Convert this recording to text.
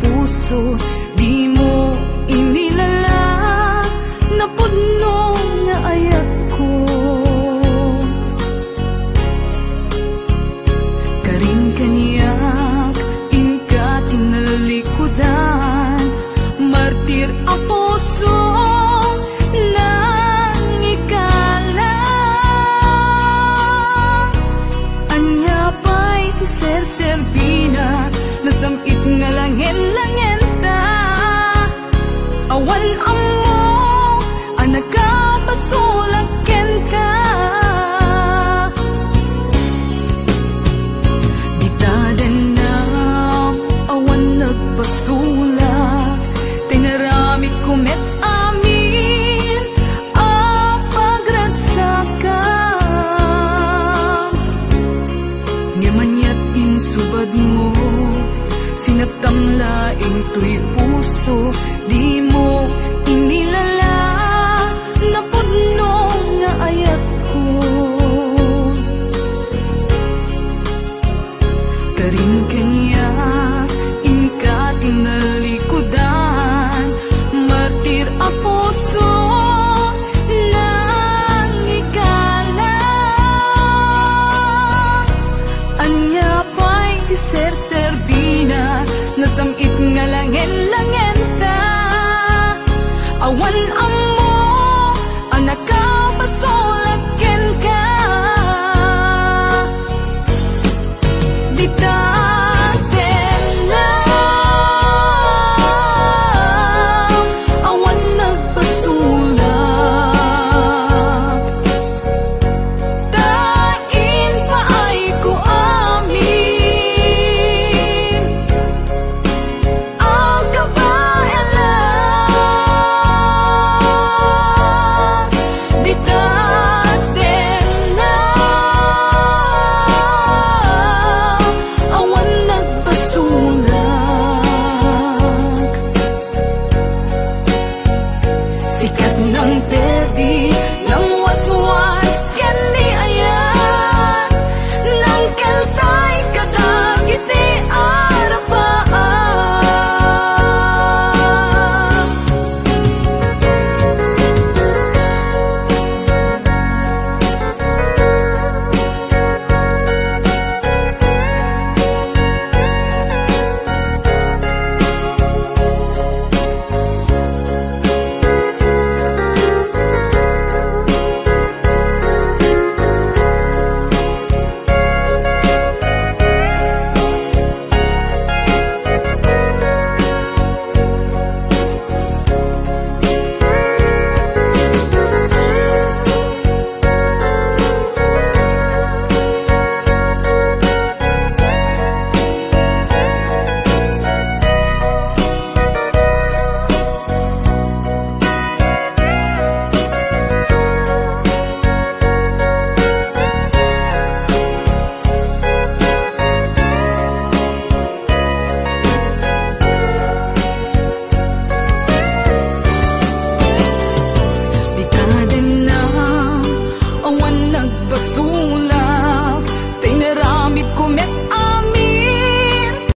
puso, di mo inilala na puno nga ayat ko. Karing kaniyak inka tinalikudan, martir ang puso nang ikala. Anya pa'y ser-serbina, nasamit nga langin-langin ta. Awan amo ang nagkapasulakin ka. Ditadan na awan nagpasulak, tinarami kumet amin ang pagragsakan. Ngamanyat insubad mo, sinatamlaing to'y puso, di mo inilala na puno nga ayat ko. Karing kanya inka tinalikudan, martir ang puso nang ikala. Anya pa'y ser-serbina, nasamit nga langin-langin ta. Awan